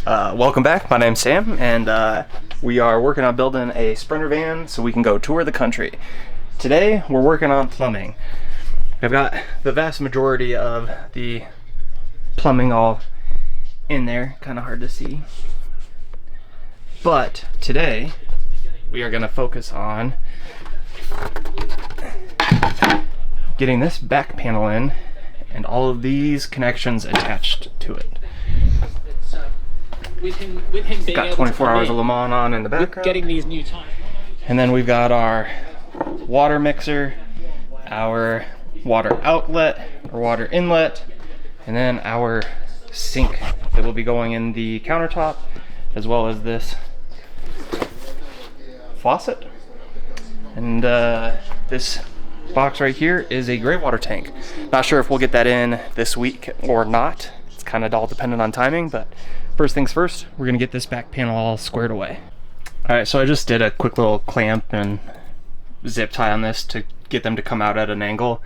Welcome back. My name's Sam, and we are working on building a Sprinter van so we can go tour the country. Today, we're working on plumbing. I've got the vast majority of the plumbing all in there, kind of hard to see. But today, we are going to focus on getting this back panel in and all of these connections attached to it. With him being got 24 hours of Le Mans on in the background. Getting these new tires. And then we've got our water mixer, our water outlet, or water inlet, and then our sink that will be going in the countertop, as well as this faucet. And this box right here is a gray water tank. Not sure if we'll get that in this week or not. It's kind of all dependent on timing, but first things first, we're gonna get this back panel all squared away. All right, so I just did a quick little clamp and zip tie on this to get them to come out at an angle.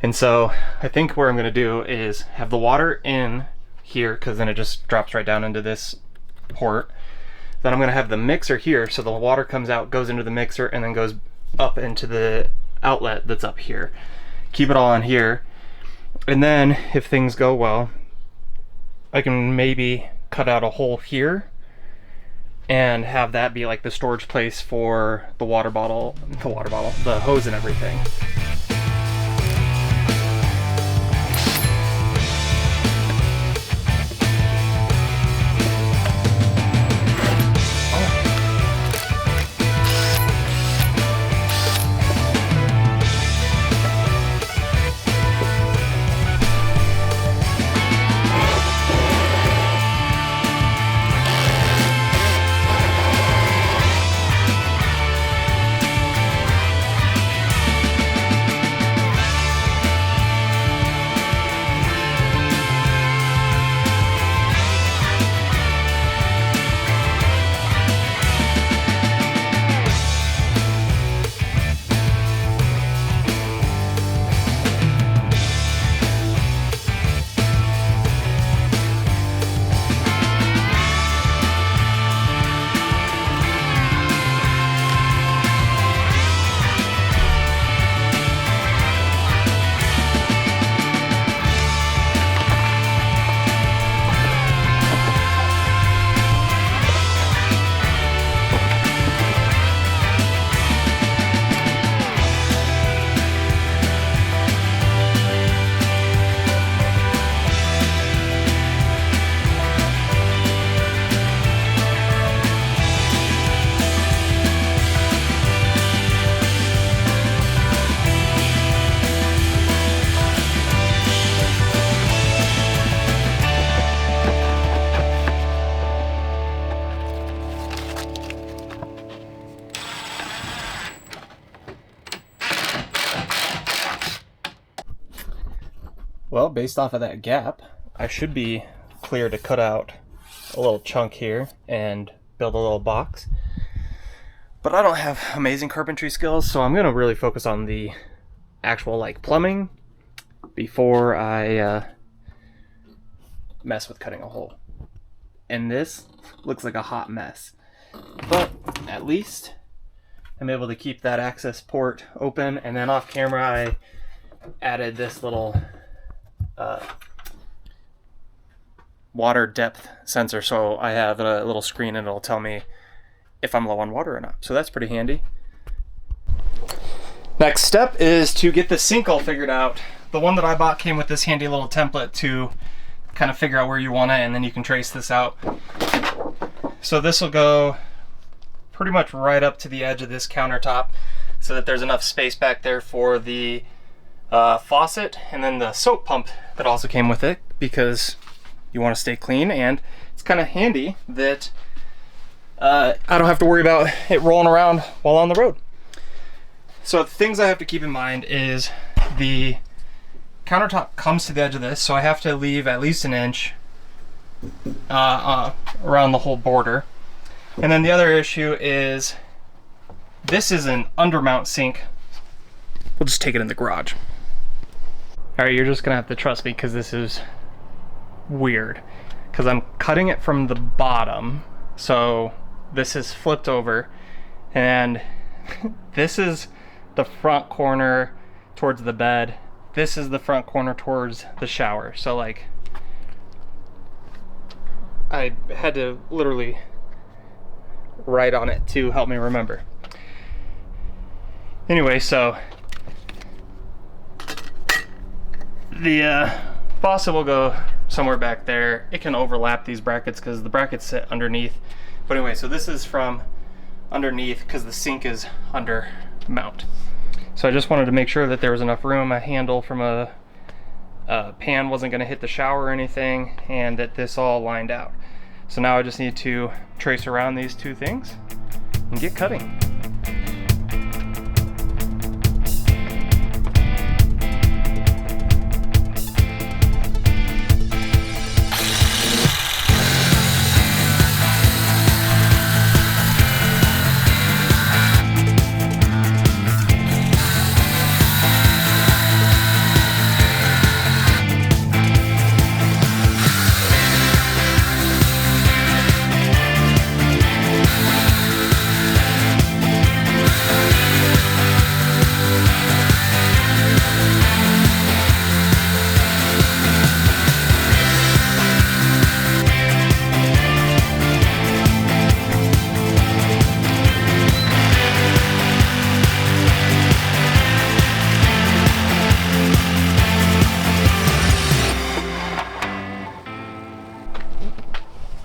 And so I think what I'm gonna do is have the water in here, because then it just drops right down into this port. Then I'm gonna have the mixer here, so the water comes out, goes into the mixer, and then goes up into the outlet that's up here. Keep it all on here. And then if things go well, I can maybe cut out a hole here and have that be like the storage place for the the hose and everything. Well, based off of that gap, I should be clear to cut out a little chunk here and build a little box. But I don't have amazing carpentry skills, so I'm gonna really focus on the actual like plumbing before I mess with cutting a hole. And this looks like a hot mess, but at least I'm able to keep that access port open. And then off camera, I added this little water depth sensor, so I have a little screen and it'll tell me if I'm low on water or not, so that's pretty handy. Next step is to get the sink all figured out. The one that I bought came with this handy little template to kind of figure out where you want it, and then you can trace this out. So this will go pretty much right up to the edge of this countertop so that there's enough space back there for the faucet and then the soap pump that also came with it, because you want to stay clean, and it's kind of handy that I don't have to worry about it rolling around while on the road. So the things I have to keep in mind is the countertop comes to the edge of this, so I have to leave at least an inch around the whole border. And then the other issue is this is an undermount sink. We'll just take it in the garage. All right, you're just gonna have to trust me because this is weird. because I'm cutting it from the bottom. So this is flipped over, and this is the front corner towards the bed. This is the front corner towards the shower. So like, I had to literally write on it to help me remember. Anyway, so the faucet will go somewhere back there. It can overlap these brackets because the brackets sit underneath. But anyway, so this is from underneath because the sink is under mount. So I just wanted to make sure that there was enough room. A handle from a pan wasn't going to hit the shower or anything, and that this all lined out. So now I just need to trace around these two things and get cutting.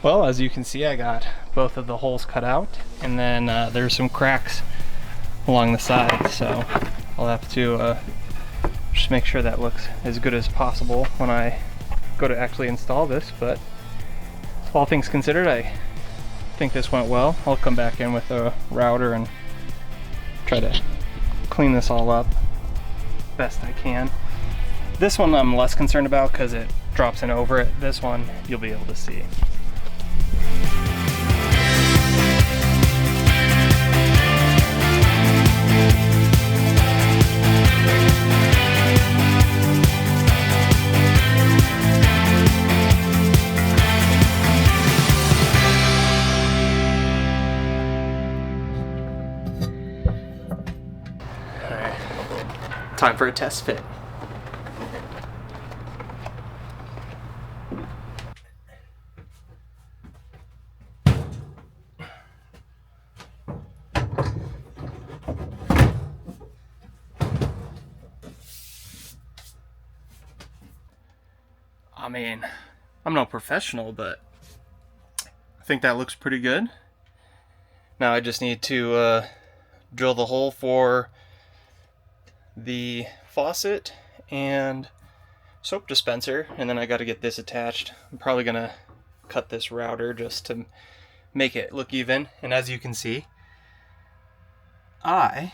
Well, as you can see, I got both of the holes cut out, and then there's some cracks along the side, so I'll have to just make sure that looks as good as possible when I go to actually install this. But all things considered, I think this went well. I'll come back in with a router and try to clean this all up best I can. This one I'm less concerned about because it drops in over it. This one you'll be able to see. Time for a test fit. I mean, I'm no professional, but I think that looks pretty good. Now I just need to drill the hole for the faucet and soap dispenser, and then I got to get this attached. I'm probably gonna cut this router just to make it look even. And as you can see, I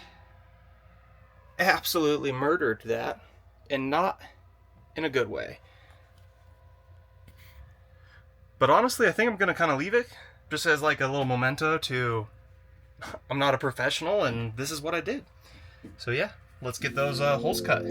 absolutely murdered that, and not in a good way. But honestly, I think I'm gonna kind of leave it just as like a little memento to I'm not a professional and this is what I did. So yeah, let's get those holes cut.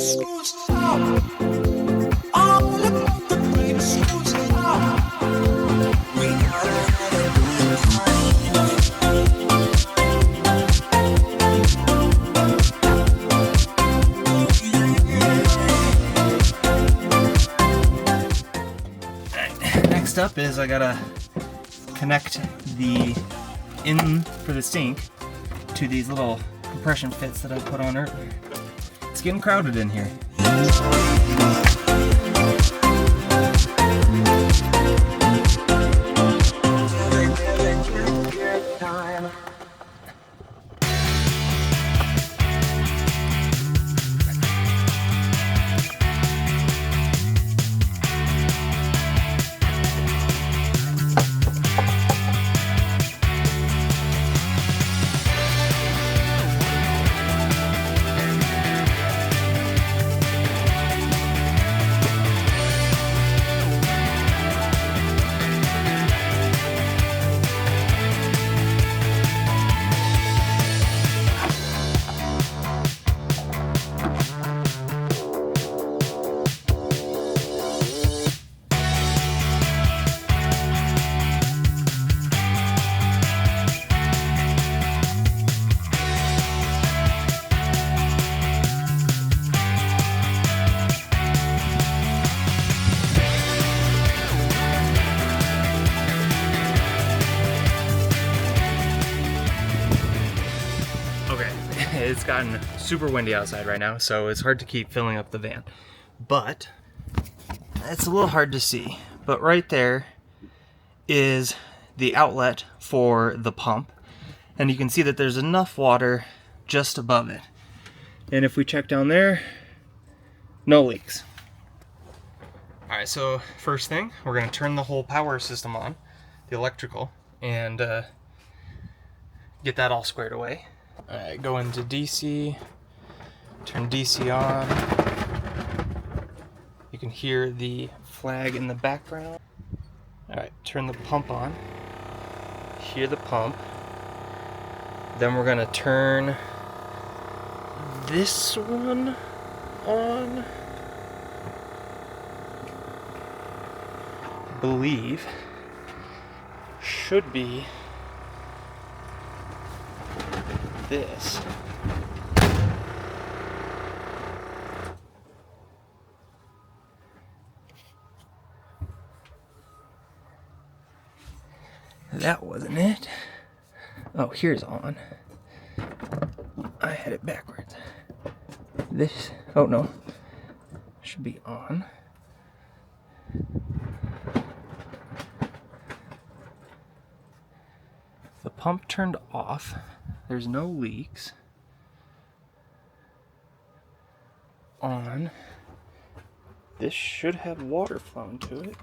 Next up is I gotta connect the in for the sink to these little compression fits that I put on earlier. It's getting crowded in here. It's gotten super windy outside right now, so it's hard to keep filling up the van. But it's a little hard to see. But right there is the outlet for the pump. And you can see that there's enough water just above it. And if we check down there, no leaks. Alright, so first thing, we're going to turn the whole power system on, the electrical, and get that all squared away. Alright, go into DC, turn DC on. You can hear the flag in the background. Alright, turn the pump on. Hear the pump. Then we're going to turn this one on. I believe should be this. That wasn't it. Oh, here's on. I had it backwards. This, oh no, should be on. The pump turned off. There's no leaks. On. This should have water flowing to it.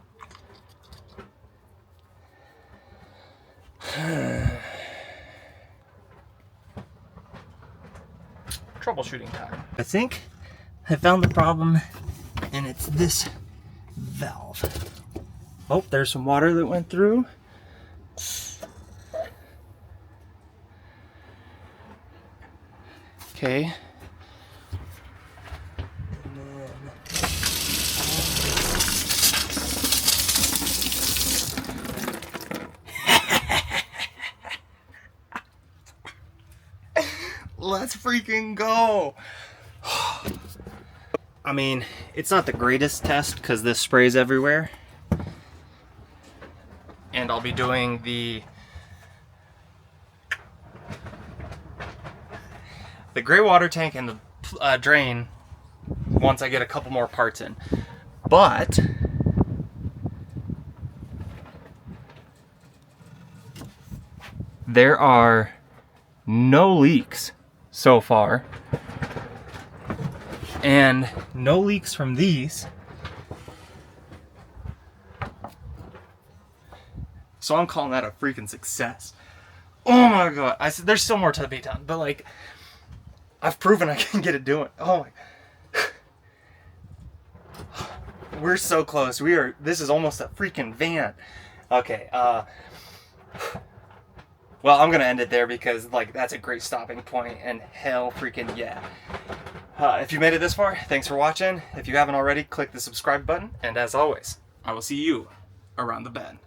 Troubleshooting time. I think I found the problem, and it's this valve. Oh, there's some water that went through. Okay. Let's freaking go. I mean, it's not the greatest test because this sprays everywhere. And I'll be doing the gray water tank and the drain once I get a couple more parts in. But there are no leaks so far, and no leaks from these. So I'm calling that a freaking success. Oh my god, I said there's still more to be done, but like, I've proven I can get it doing. Oh my. We're so close. This is almost a freaking van. Okay, well, I'm gonna end it there because like that's a great stopping point, and hell freaking yeah. If you made it this far, thanks for watching. If you haven't already, click the subscribe button. And as always, I will see you around the bend.